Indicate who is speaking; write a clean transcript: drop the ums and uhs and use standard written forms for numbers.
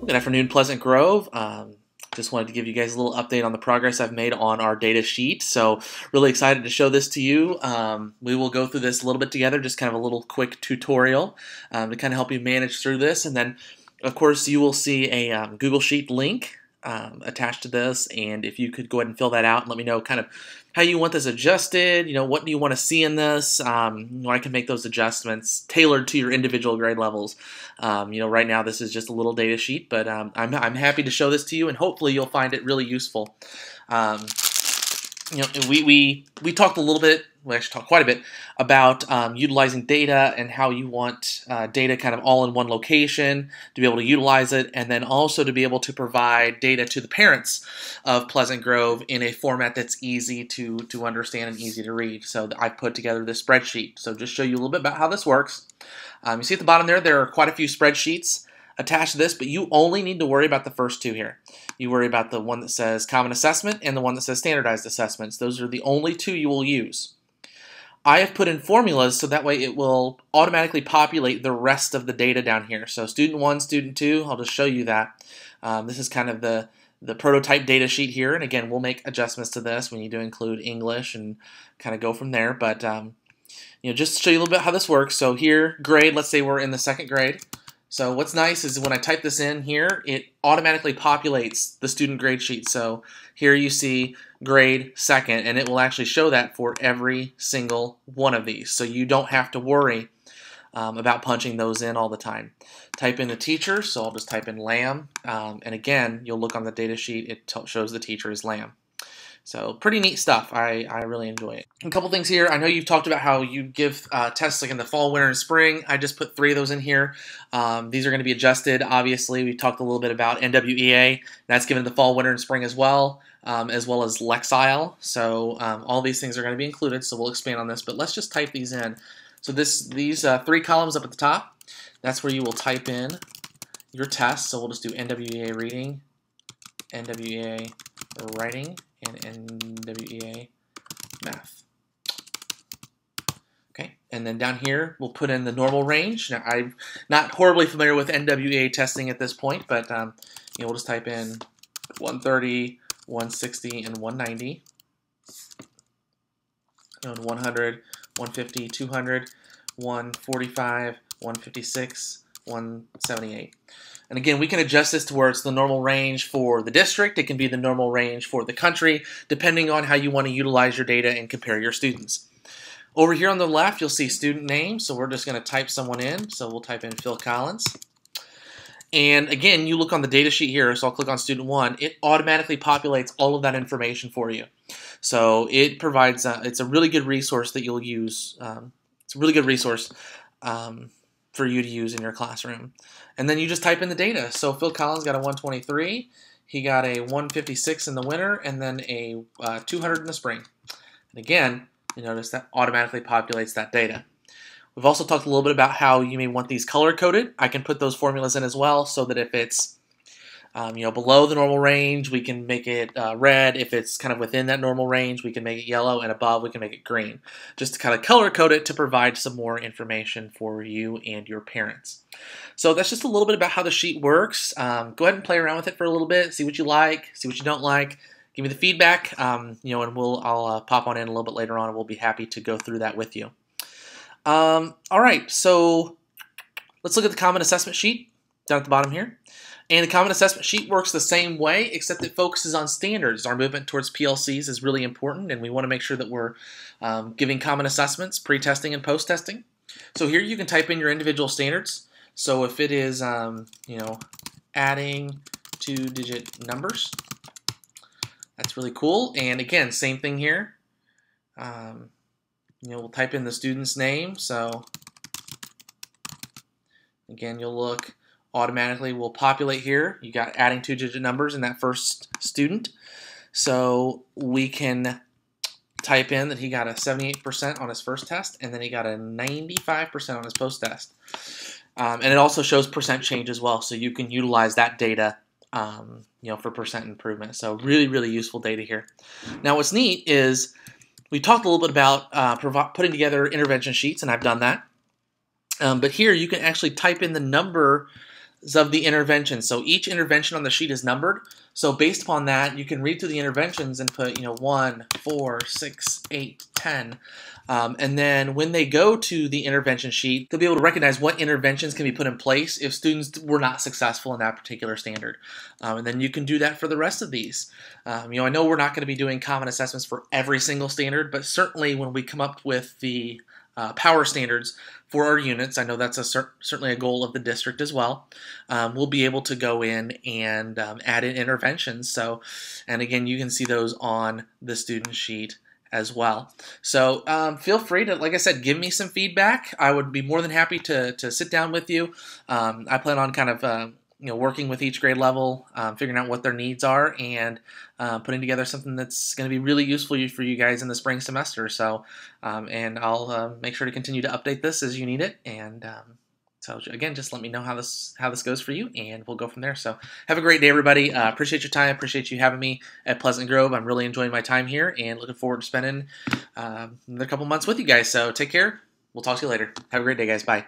Speaker 1: Good afternoon, Pleasant Grove. Just wanted to give you guys a little update on the progress I've made on our data sheet. So really excited to show this to you. We will go through this a little bit together, just kind of a little quick tutorial to kind of help you manage through this. And then, of course, you will see a Google Sheet link attached to this. And if you could go ahead and fill that out and let me know kind of how you want this adjusted, what do you want to see in this? I can make those adjustments tailored to your individual grade levels. Right now this is just a little data sheet, but I'm happy to show this to you, and hopefully you'll find it really useful. We talked a little bit, we actually talked quite a bit about utilizing data and how you want data kind of all in one location to be able to utilize it, and then also to be able to provide data to the parents of Pleasant Grove in a format that's easy to understand and easy to read. So I put together this spreadsheet. So just show you a little bit about how this works. You see at the bottom there are quite a few spreadsheets attached to this, but you only need to worry about the first two here. You worry about the one that says Common Assessment and the one that says Standardized Assessments. Those are the only two you will use. I have put in formulas so that way it will automatically populate the rest of the data down here. So Student 1, Student 2, I'll just show you that. This is kind of the prototype data sheet here, and again, we'll make adjustments to this. We need to include English and kind of go from there, but just to show you a little bit how this works. So here, grade, let's say we're in the second grade. So what's nice is when I type this in here, it automatically populates the student grade sheet. So here you see grade second, and it will actually show that for every single one of these. So you don't have to worry about punching those in all the time. Type in the teacher, so I'll just type in Lamb, and again, you'll look on the data sheet, it shows the teacher is Lamb. So pretty neat stuff. I really enjoy it. A couple things here. I know you've talked about how you give tests like in the fall, winter, and spring. I just put 3 of those in here. These are going to be adjusted. Obviously, we talked a little bit about NWEA. That's given the fall, winter, and spring as well as Lexile. So all these things are going to be included, so we'll expand on this. But let's just type these in. So these 3 columns up at the top, that's where you will type in your tests. So we'll just do NWEA reading, NWEA writing, and NWEA math. Okay, and then down here we'll put in the normal range. Now I'm not horribly familiar with NWEA testing at this point, but we'll just type in 130, 160, and 190, and 100, 150, 200, 145, 156, 178. And again, we can adjust this to where it's the normal range for the district. It can be the normal range for the country, depending on how you want to utilize your data and compare your students. Over here on the left, you'll see student name. So we're just going to type someone in. So we'll type in Phil Collins. And again, you look on the data sheet here. So I'll click on student 1. It automatically populates all of that information for you. So it provides, it's a really good resource that you'll use. It's a really good resource for you to use in your classroom. And then you just type in the data. So Phil Collins got a 123, he got a 156 in the winter, and then a 200 in the spring. And again, you notice that automatically populates that data. We've also talked a little bit about how you may want these color-coded. I can put those formulas in as well, so that if it's below the normal range, we can make it red. If it's kind of within that normal range, we can make it yellow, and above, we can make it green. Just to kind of color code it to provide some more information for you and your parents. So that's just a little bit about how the sheet works. Go ahead and play around with it for a little bit, see what you like, see what you don't like. Give me the feedback, and I'll pop on in a little bit later on, and we'll be happy to go through that with you. All right, so let's look at the Common Assessment sheet down at the bottom here. And the Common Assessment sheet works the same way, except it focuses on standards. Our movement towards PLCs is really important, and we want to make sure that we're giving common assessments, pre-testing and post-testing. So here you can type in your individual standards. So if it is, adding 2-digit numbers, that's really cool. And again, same thing here. We'll type in the student's name. So again, you'll look. Automatically will populate here. You got adding 2-digit numbers in that first student. So we can type in that he got a 78% on his first test, and then he got a 95% on his post test. And it also shows percent change as well, so you can utilize that data for percent improvement. So really, really useful data here. Now what's neat is we talked a little bit about putting together intervention sheets, and I've done that. But here you can actually type in the number of the intervention. So each intervention on the sheet is numbered. So based upon that, you can read through the interventions and put, 1, 4, 6, 8, 10. And then when they go to the intervention sheet, they'll be able to recognize what interventions can be put in place if students were not successful in that particular standard. And then you can do that for the rest of these. I know we're not going to be doing common assessments for every single standard, but certainly when we come up with the power standards for our units, I know that's certainly a goal of the district as well. We'll be able to go in and add in interventions. So, and again, you can see those on the student sheet as well. So feel free to, like I said, give me some feedback. I would be more than happy to sit down with you. I plan on kind of working with each grade level, figuring out what their needs are, and putting together something that's going to be really useful for you guys in the spring semester. So, and I'll make sure to continue to update this as you need it. And so again, just let me know how this goes for you, and we'll go from there. So have a great day, everybody. Appreciate your time. Appreciate you having me at Pleasant Grove. I'm really enjoying my time here, and looking forward to spending another couple months with you guys. So take care. We'll talk to you later. Have a great day, guys. Bye.